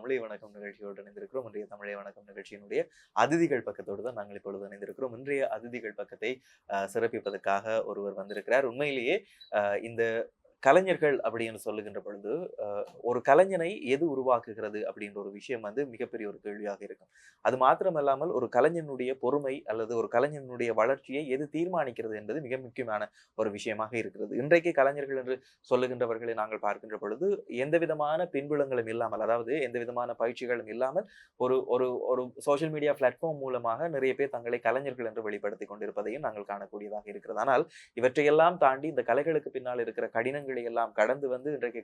தமிழை வணக்கம் நிகழ்ச்சியோடு இணைந்திருக்கிறோம். இன்றைய தமிழை வணக்கம் நிகழ்ச்சியினுடைய அதிதிகள் பக்கத்தோடு தான் நாங்கள் இப்பொழுது இணைந்திருக்கிறோம். இன்றைய அதிதிகள் பக்கத்தை சிறப்பிப்பதற்காக ஒருவர் வந்திருக்கிறார். உண்மையிலேயே இந்த கலைஞர்கள் அப்படின்னு சொல்லுகின்ற பொழுது ஒரு கலைஞனை எது உருவாக்குகிறது அப்படின்ற ஒரு விஷயம் வந்து மிகப்பெரிய ஒரு கேள்வியாக இருக்கும். அது மாத்திரமல்லாமல் ஒரு கலைஞனுடைய பொறுமை அல்லது ஒரு கலைஞனுடைய வளர்ச்சியை எது தீர்மானிக்கிறது என்பது மிக முக்கியமான ஒரு விஷயமாக இருக்கிறது. இன்றைக்கு கலைஞர்கள் என்று சொல்லுகின்றவர்களை நாங்கள் பார்க்கின்ற பொழுது எந்த விதமான பின்புலங்களும் இல்லாமல், அதாவது எந்த விதமான பயிற்சிகளும் இல்லாமல் ஒரு ஒரு ஒரு சோசியல் மீடியா பிளாட்ஃபார்ம் மூலமாக நிறைய பேர் தங்களை கலைஞர்கள் என்று வெளிப்படுத்திக் கொண்டிருப்பதையும் நாங்கள் காணக்கூடியதாக இருக்கிறது. ஆனால் இவற்றையெல்லாம் தாண்டி இந்த கலைகளுக்கு பின்னால் இருக்கிற கடினங்கள் எல்லாம் கடந்து வந்து இன்றைக்கு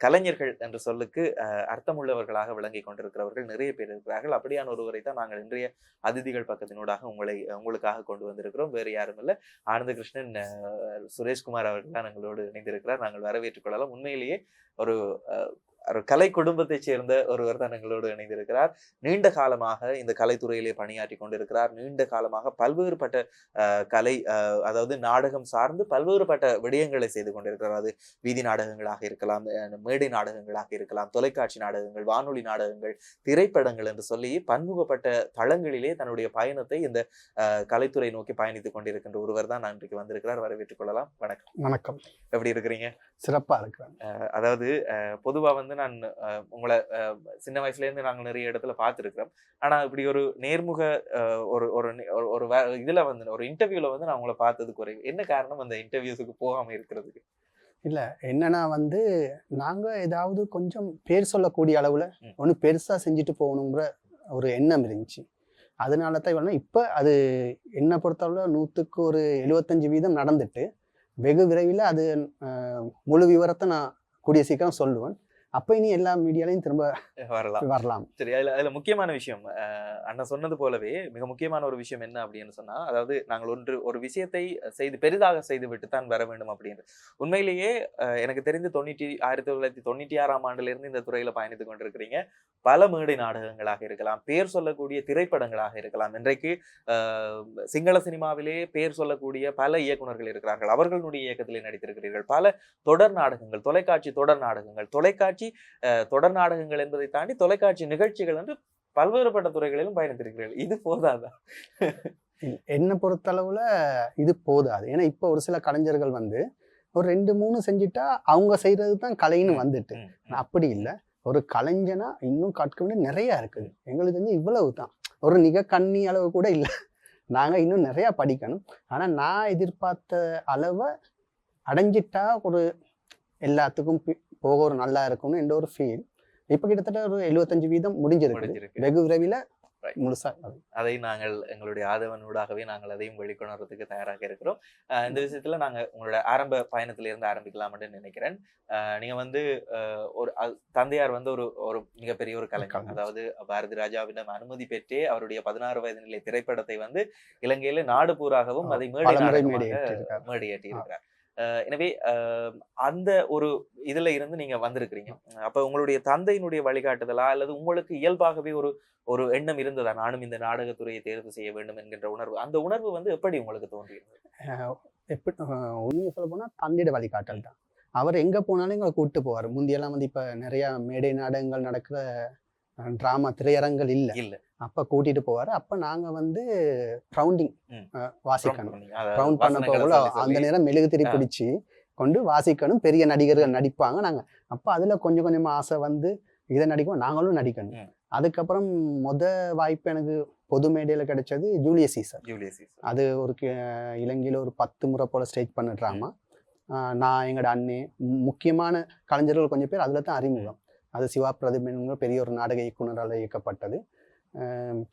கலைஞர்கள் என்ற சொல்லுக்கு அர்த்தமுள்ளவர்களாக விளங்கி கொண்டிருக்கிறவர்கள் நிறைய பேர் இருக்கிறார்கள். அப்படியான ஒருவரை தான் நாங்கள் இன்றைய அதிதிகள் பக்கத்தினூடாக உங்களுக்காக கொண்டு வந்திருக்கிறோம். வேறு யாரும் இல்லை, ஆனந்த கிருஷ்ணன் சுரேஷ்குமார் அவர்கள் தான் எங்களோடு இணைந்திருக்கிறார். நாங்கள் வரவேற்றுக் கொள்ளலாம். உண்மையிலேயே ஒரு கலை குடும்பத்தைச் சேர்ந்த ஒருவர் தான் எங்களோடு இணைந்திருக்கிறார். நீண்ட காலமாக இந்த கலைத்துறையிலே பணியாற்றி கொண்டிருக்கிறார். நீண்ட காலமாக பல்வேறுபட்ட கலை அதாவது நாடகம் சார்ந்து பல்வேறுபட்ட விடயங்களை செய்து கொண்டிருக்கிறார். அது வீதி நாடகங்களாக இருக்கலாம், மேடை நாடகங்களாக இருக்கலாம், தொலைக்காட்சி நாடகங்கள், வானொலி நாடகங்கள், திரைப்படங்கள் என்று சொல்லி பன்முகப்பட்ட தளங்களிலே தன்னுடைய பயணத்தை இந்த கலைத்துறை நோக்கி பயணித்துக் கொண்டிருக்கின்ற ஒருவர் தான் நான் இன்றைக்கு வந்திருக்கிறார். வரவேற்றுக் கொள்ளலாம். வணக்கம். வணக்கம். எப்படி இருக்கிறீங்க? சிறப்பா இருக்கிறேன். அதாவது பொதுவா வந்து நான் உங்களை சின்ன வயசுல இருந்து நாங்க நிறைய இடத்துல பார்த்துருக்கிறோம். ஆனா இப்படி ஒரு நேர்முக ஒரு ஒரு இதுல வந்து ஒரு இன்டர்வியூல வந்து நான் உங்களை பார்த்தது குறைவு. என்ன காரணம் அந்த இன்டர்வியூஸுக்கு போகாம இருக்கிறதுக்கு? இல்ல என்னன்னா வந்து நாங்க ஏதாவது கொஞ்சம் பேர் சொல்லக்கூடிய அளவுல ஒண்ணு பெருசா செஞ்சுட்டு போகணுங்கிற ஒரு எண்ணம் இருந்துச்சு. அதனால தான் இவ்வளவு. இப்ப அது என்ன பொறுத்தளவுல 100க்கு ஒரு 75% நடந்துட்டு வெகு விரைவில் அது முழு விவரத்தை நான் கூடிய சீக்கிரம் சொல்லுவேன். அப்ப இனி எல்லா மீடியாலையும் திரும்ப வரலாம். சரி, அதுல முக்கியமான விஷயம் அண்ணன் சொன்னது போலவே மிக முக்கியமான ஒரு விஷயம் என்ன அப்படின்னு சொன்னா, அதாவது நாங்கள் ஒரு விஷயத்தை பெரிதாக செய்து விட்டு தான் வர வேண்டும் அப்படின்னு. உண்மையிலேயே எனக்கு தெரிந்து 1996ஆம் ஆண்டுல இருந்து இந்த துறையில பயணித்துக் கொண்டிருக்கிறீங்க. பல மேடை நாடகங்களாக இருக்கலாம், பேர் சொல்லக்கூடிய திரைப்படங்களாக இருக்கலாம். இன்றைக்கு சிங்கள சினிமாவிலே பேர் சொல்லக்கூடிய பல இயக்குநர்கள் இருக்கிறார்கள். அவர்களுடைய இயக்கத்திலே நடித்திருக்கிறீர்கள். பல தொடர் நாடகங்கள், தொலைக்காட்சி தொடர் நாடகங்கள், தொலைக்காட்சி தொடர் நாடகங்கள் என்பதை தாண்டி தொலைக்காட்சி நிகழ்ச்சிகள் என்று பல்வேறுபட்ட துறைகளிலும் பயணித்திருக்கிறீர்கள். இது போதாதா? என்னை பொறுத்தளவுல இது போதாது. ஏன்னா இப்ப ஒரு சில கலைஞர்கள் வந்து ஒரு 2-3 செஞ்சுட்டா அவங்க செய்யறது தான் கலைன்னு வந்துட்டு, அப்படி இல்லை. ஒரு கலைஞனா இன்னும் கற்க வேண்டிய நிறைய இருக்குது. எங்களுக்கு வந்து இவ்வளவு தான், ஒரு கண்ணி அளவு கூட இல்லை. நாங்க இன்னும் நிறைய படிக்கணும். ஆனா நான் எதிர்பார்த்த அளவை அடைஞ்சிட்டா ஒரு எல்லாத்துக்கும் போக ஒரு நல்லா இருக்கும்னு என்ற ஒரு ஃபீல். இப்ப கிட்டத்தட்ட ஒரு 75% முடிஞ்சிருக்கு. வெகு விரைவில் முழுசா அதை நாங்கள் எங்களுடைய ஆதவனூடாகவே நாங்கள் அதையும் வெளிக்கொணர்றதுக்கு தயாராக இருக்கிறோம். இந்த விஷயத்துல நாங்க உங்களோட ஆரம்ப பயணத்துல இருந்து ஆரம்பிக்கலாம்னு நினைக்கிறேன். நீங்க வந்து ஒரு தந்தையார் வந்து ஒரு மிகப்பெரிய ஒரு கலைஞர். அதாவது பாரதி ராஜாவிடம் அனுமதி பெற்றே அவருடைய 16 வயது நிலை திரைப்படத்தை வந்து இலங்கையில நாடு பூராகவும் அதை மேடையேற்றி இருக்கிறார். எனவே அந்த ஒரு இதுல இருந்து நீங்க வந்திருக்கிறீங்க. அப்ப உங்களுடைய தந்தையினுடைய வழிகாட்டுதலா அல்லது உங்களுக்கு இயல்பாகவே ஒரு எண்ணம் இருந்ததா, நானும் இந்த நாடகத்துறையை தேர்வு செய்ய வேண்டும் என்கின்ற உணர்வு? அந்த உணர்வு வந்து எப்படி உங்களுக்கு தோன்றியது? எப்படி உண்மையை சொல்ல போனா தந்தையோட வழிகாட்டல் தான். அவர் எங்க போனாலும் எங்களை கூப்பிட்டு போவார். முந்தியெல்லாம் வந்து இப்ப நிறைய மேடை நாடகங்கள் நடக்கிற டிராமா திரையரங்கள் இல்லை. அப்ப கூட்டிட்டு போவாரு. அப்ப நாங்க வந்து ரவுண்டிங் வாசிக்கணும். ரவுண்ட் பண்ண போகல அந்த நேரம் மெழுகுதிரி பிடிச்சி கொண்டு வாசிக்கணும். பெரிய நடிகர்கள் நடிப்பாங்க. நாங்க அப்ப அதுல கொஞ்சம் கொஞ்சமா ஆசை வந்து இதை நடிக்கும், நாங்களும் நடிக்கணும். அதுக்கப்புறம் வாய்ப்பு எனக்கு பொது மேடையில கிடைச்சது ஜூலியஸ் சீசர். அது ஒரு இலங்கையில ஒரு 10 முறை போல ஸ்டேஜ் பண்ண டிராமா. நான் எங்களோட அண்ணே முக்கியமான கலைஞர்கள் கொஞ்சம் பேர் அதுல தான் அறிமுகம். அது சிவா பிரதிபன் பெரிய ஒரு நாடக இயக்குனரால் இயக்கப்பட்டது.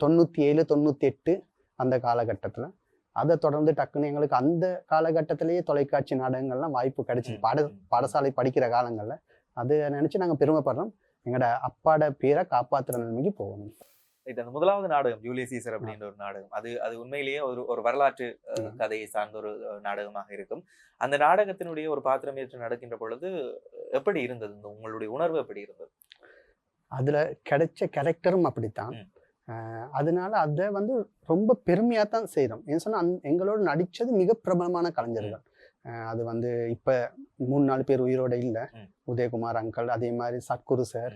97, 98 அந்த காலகட்டத்தில். அதை தொடர்ந்து டக்குன்னு எங்களுக்கு அந்த காலகட்டத்திலேயே தொலைக்காட்சி நாடகங்கள்லாம் வாய்ப்பு கிடைச்சிது. பாடசாலை படிக்கிற காலங்களில் அது நினைச்சு நாங்கள் பெருமைப்படுறோம். எங்களோட அப்பாட பேரை காப்பாற்றுற நிலைமைக்கு போகணும். அந்த முதலாவது நாடகம் ஜூலியஸ் சீசர் அப்படின்ற ஒரு நாடகம், அது உண்மையிலேயே ஒரு வரலாற்று கதையை சார்ந்த ஒரு நாடகமாக இருக்கும். அந்த நாடகத்தினுடைய ஒரு பாத்திரம் ஏற்று நடக்கின்ற பொழுது எப்படி இருந்தது? உங்களுடைய உணர்வு எப்படி இருந்தது? அதுல கிடைச்ச கேரக்டரும் அப்படித்தான். அதனால அதை வந்து ரொம்ப பெருமையா தான் செய்யறோம். ஏன்னு சொன்னா எங்களோட நடிச்சது மிக பிரபலமான கலைஞர்கள். அது வந்து இப்ப 3-4 பேர் உயிரோட இல்லை. உதயகுமார் அங்கிள், அதே மாதிரி சத்குரு சார்,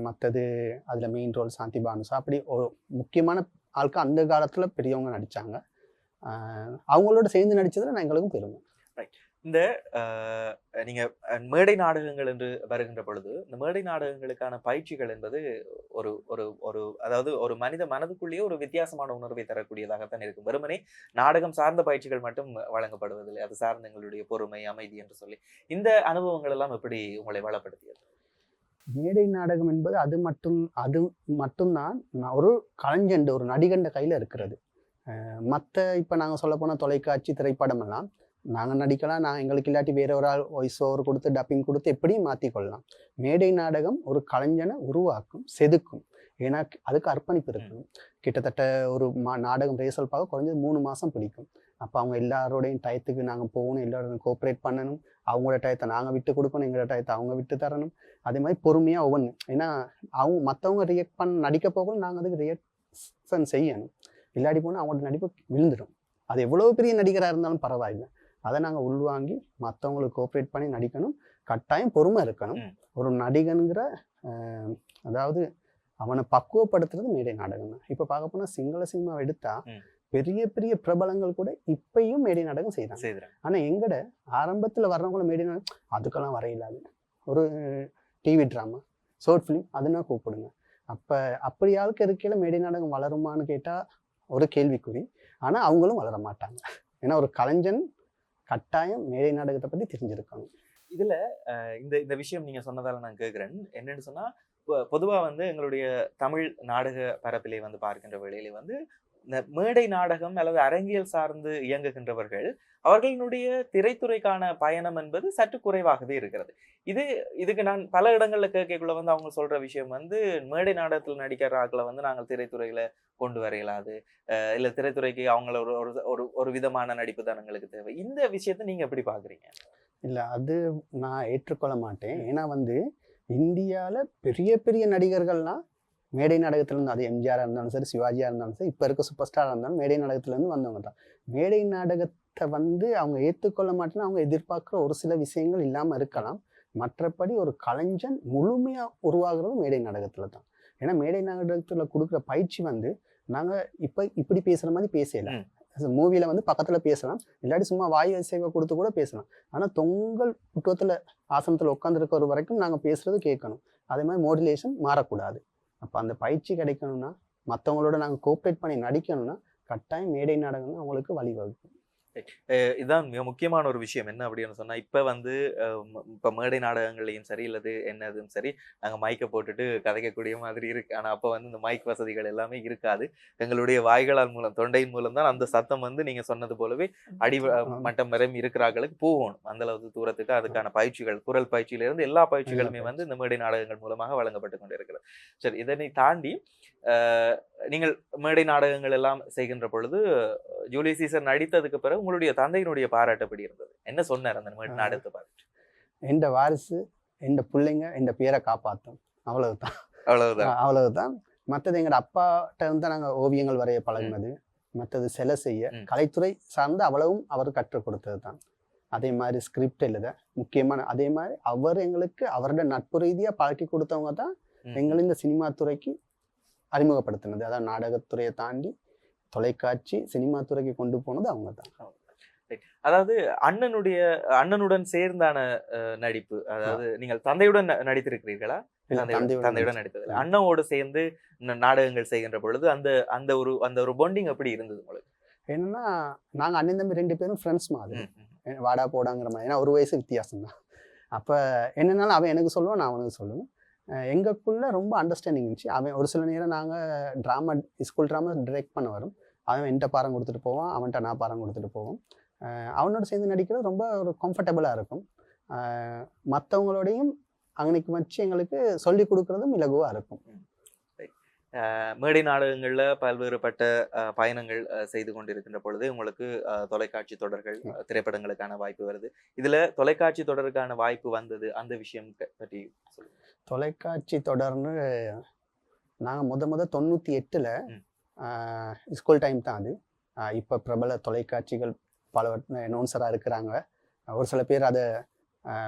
மற்றது அதில் மெயின் ரோல் சாந்தி பானுசா, அப்படி ஒரு முக்கியமான ஆட்கள் அந்த காலத்தில் பெரியவங்க நடித்தாங்க. அவங்களோட சேர்ந்து நடித்ததில் நான் எங்களுக்கும் பெருமை. இந்த நீங்க மேடை நாடகங்கள் என்று வருகின்ற பொழுது இந்த மேடை நாடகங்களுக்கான பயிற்சிகள் என்பது ஒரு ஒரு ஒரு அதாவது ஒரு மனித மனதுக்குள்ளேயே ஒரு வித்தியாசமான உணர்வை தரக்கூடியதாகத்தான் இருக்கும். வெறுமனே நாடகம் சார்ந்த பயிற்சிகள் மட்டும் வழங்கப்படுவதில்லை, அது சார்ந்த எங்களுடைய பொறுமை, அமைதி என்று சொல்லி இந்த அனுபவங்கள் எல்லாம் எப்படி உங்களை வளப்படுத்தியது? மேடை நாடகம் என்பது அது மட்டும்தான் ஒரு கலைஞன் ஒரு நடிகண்ட கையில் இருக்கிறது. மற்ற இப்போ நாங்கள் சொல்ல போனால் தொலைக்காட்சி திரைப்படம் எல்லாம் நாங்கள் நடிக்கலாம், எங்களுக்கு இல்லாட்டி வேற ஒரு ஆள் வாய்ஸ் ஓவர் கொடுத்து டப்பிங் கொடுத்து எப்படியும் மாற்றிக்கொள்ளலாம். மேடை நாடகம் ஒரு கலைஞனை உருவாக்கும், செதுக்கும். ஏன்னா அதுக்கு அர்ப்பணிப்பு இருக்கணும். கிட்டத்தட்ட ஒரு நாடகம் ரிஹர்சல் பார்க்க குறைஞ்சது 3 மாதம் பிடிக்கும். அப்போ அவங்க எல்லாரோடையும் டயத்துக்கு நாங்கள் போகணும், எல்லாரோடையும் கோஆப்ரேட் பண்ணணும், அவங்களோட டயத்தை நாங்கள் விட்டு கொடுக்கணும், எங்களோட டயத்தை அவங்க விட்டு தரணும். அதே மாதிரி பொறுமையாக ஒவ்வொன்று, ஏன்னா மற்றவங்க ரியாக்ட் நடிக்க போகணும், நாங்கள் அதுக்கு ரியாக்ஷன் செய்யணும். இல்லாடி போனால் அவங்களோட நடிப்பு விழுந்துடும். அது எவ்வளோ பெரிய நடிகராக இருந்தாலும் பரவாயில்லை, அதை நாங்கள் உள்வாங்கி மற்றவங்களுக்கு கோஆப்ரேட் பண்ணி நடிக்கணும். கட்டாயம் பொறுமை இருக்கணும். ஒரு நடிகனுங்கிற அதாவது அவனை பக்குவப்படுத்துறது மேடை நாடகம் தான். இப்போ பார்க்க போனால் சிங்கள சினிமாவை எடுத்தா பெரிய பெரிய பிரபலங்கள் கூட இப்பயும் மேடை நாடகம் செய்கிறாங்க. ஆனால் எங்கட ஆரம்பத்தில் வர்றவங்கள மேடை நாடகம் அதுக்கெல்லாம் வரையில்லாது. ஒரு டிவி ட்ராமா, ஷார்ட் ஃபிலிம் அதுனா கூப்பிடுங்க. அப்படி ஆளுக்கு இருக்கையில் மேடை நாடகம் வளருமான்னு கேட்டால் ஒரு கேள்விக்குறி. ஆனால் அவங்களும் வளர மாட்டாங்க. ஏன்னா ஒரு கலைஞன் கட்டாயம் மேடை நாடகத்தை பற்றி தெரிஞ்சிருக்காங்க. இதுல இந்த விஷயம் நீங்க சொன்னதால நான் கேட்குறேன். என்னன்னு சொன்னா, பொதுவா எங்களுடைய தமிழ் நாடக பரப்பிலே பார்க்கின்ற வேளையிலே இந்த மேடை நாடகம் அல்லது அரங்கியல் சார்ந்து இயங்குகின்றவர்கள் அவர்களுடைய திரைத்துறைக்கான பயணம் என்பது சற்று குறைவாகவே இருக்கிறது. இதுக்கு நான் பல இடங்கள்ல கேட்கக்குள்ள அவங்க சொல்ற விஷயம் மேடை நாடகத்தில் நடிக்கிற ஆட்களை நாங்கள் திரைத்துறையில கொண்டு வர இயலாது, இல்ல திரைத்துறைக்கு அவங்கள ஒரு விதமான நடிப்பு தான் எங்களுக்கு தேவை. இந்த விஷயத்தை நீங்க எப்படி பாக்குறீங்க? இல்லை, அது நான் ஏற்றுக்கொள்ள மாட்டேன். ஏன்னா இந்தியாவில் பெரிய பெரிய நடிகர்கள்லாம் மேடை நாடகத்திலேருந்து, அது எம்ஜிஆராக இருந்தாலும் சரி, சிவாஜியாக இருந்தாலும் சரி, இப்போ இருக்க சூப்பர் ஸ்டாராக இருந்தாலும் மேடை நாடகத்திலேருந்து வந்தவங்க தான். மேடை நாடகத்தை அவங்க ஏற்றுக்கொள்ள மாட்டேன்னா அவங்க எதிர்பார்க்குற ஒரு சில விஷயங்கள் இல்லாமல் இருக்கலாம். மற்றபடி ஒரு கலைஞன் முழுமையாக உருவாகிறது மேடை நாடகத்தில் தான். ஏன்னா மேடை நாடகத்தில் கொடுக்குற பயிற்சி நாங்கள் இப்போ இப்படி பேசுகிற மாதிரி பேசலாம். மூவியில் பக்கத்தில் பேசலாம், இல்லாட்டி சும்மா வாய் சேவை கொடுத்து கூட பேசலாம். ஆனால் தொங்கல் புட்டுவத்தில் ஆசனத்தில் உட்காந்துருக்கிற வரைக்கும் நாங்கள் பேசுகிறது கேட்கணும். அதே மாதிரி மாடுலேஷன் மாறக்கூடாது. அப்போ அந்த பயிற்சி கிடைக்கணும்னா, மற்றவங்களோட நாங்கள் கோஆப்ரேட் பண்ணி நடிக்கணும்னா கட்டாயம் மேடை நாடகம் தான் அவங்களுக்கு வழிவகுக்கும். இதுதான் மிக முக்கியமான ஒரு விஷயம். என்ன அப்படின்னு சொன்னா, இப்ப மேடை நாடகங்கள்லையும் சரி, இல்லது என்னதும் சரி, நாங்க மைக்கை போட்டுட்டு கதைக்கக்கூடிய மாதிரி இருக்கு. ஆனா அப்ப இந்த மைக் வசதிகள் எல்லாமே இருக்காது. எங்களுடைய வாய்களால் மூலம், தொண்டையின் மூலம் தான் அந்த சத்தம் நீங்க சொன்னது போலவே அடி மட்டம் வரை இருக்கிறார்களுக்கு போகணும். அந்த அளவுக்கு தூரத்துக்கு அதுக்கான பயிற்சிகள், குரல் பயிற்சியில இருந்து எல்லா பயிற்சிகளுமே இந்த மேடை நாடகங்கள் மூலமாக வழங்கப்பட்டு கொண்டிருக்கிறது. சரி, இதனை தாண்டி நீங்கள் மேடை நாடகங்கள் எல்லாம் செய்கின்ற பொழுது ஜூலியஸ் சீசர் நடித்ததுக்கு பிறகு உங்களுடைய தந்தையினுடைய பாராட்டு எப்படி இருந்தது? என்ன சொன்னார் அந்த மேடை நாடகத்தை பார்த்து? எந்த வாரிசு, எந்த பிள்ளைங்க, எந்த பேரை காப்பாற்றும், அவ்வளவுதான். மற்றது எங்களோட அப்பாட்ட இருந்து நாங்கள் ஓவியங்கள் வரைய பழகினது, மற்றது சிலை செய்ய, கலைத்துறை சார்ந்து அவ்வளவும் அவர் கற்றுக் கொடுத்தது தான். அதே மாதிரி ஸ்கிரிப்ட் எழுத முக்கியமான, அதே மாதிரி அவர் எங்களுக்கு அவரோட நட்பு ரீதியாக பழக்கி கொடுத்தவங்க தான் எங்களை இந்த சினிமா துறைக்கு அறிமுகப்படுத்தினது. அதாவது நாடகத்துறையை தாண்டி தொலைக்காட்சி சினிமா துறைக்கு கொண்டு போனது அவங்க தான். அதாவது அண்ணனுடன் சேர்ந்தான நடிப்பு, அதாவது நீங்கள் தந்தையுடன் நடித்திருக்கிறீர்களா? தந்தையுடன் நடித்தது. அண்ணனோடு சேர்ந்து நாடகங்கள் செய்கின்ற பொழுது அந்த ஒரு பாண்டிங் எப்படி இருந்தது உங்களுக்கு? என்னன்னா, நாங்க அண்ணன் தம்பி 2 பேரும் ஃப்ரெண்ட்ஸ் மாதிரி, வாடா போடாங்கிற மாதிரி. ஏன்னா ஒரு வயசு வித்தியாசம் தான். அப்ப என்னன்னாலும் அவன் எனக்கு சொல்லுவான், நான் அவனுக்கு சொல்லுவேன். எங்களுக்குள்ள ரொம்ப அண்டர்ஸ்டாண்டிங் இருந்துச்சு. அவன் ஒரு சில நேரம் நாங்கள் ஸ்கூல் ட்ராமா டிரெக்ட் பண்ண வரும், அவன் என்கிட்ட பாரம் கொடுத்துட்டு போவான், அவன்கிட்ட நான் பாரம் கொடுத்துட்டு போவோம். அவனோட சேர்ந்து நடிக்கிறது ரொம்ப ஒரு கம்ஃபர்டபுளாக இருக்கும். மற்றவங்களோடையும் அன்னைக்கு வச்சு எங்களுக்கு சொல்லி கொடுக்குறதும் இலகுவாக இருக்கும். மேடை நாடகங்கள்ல பல்வேறுபட்ட பயணங்கள் செய்து கொண்டிருக்கின்ற பொழுது உங்களுக்கு தொலைக்காட்சி தொடர்கள், திரைப்படங்களுக்கான வாய்ப்பு வருது. இதுல தொலைக்காட்சி தொடருக்கான வாய்ப்பு வந்தது, அந்த விஷயம் பற்றி சொல்லுங்க. தொலைக்காட்சி தொடர்னு நாங்கள் முத 98ல் ஸ்கூல் டைம் தான் அது. இப்போ பிரபல தொலைக்காட்சிகள் பல அனௌன்சராக இருக்கிறாங்க, ஒரு சில பேர் அதை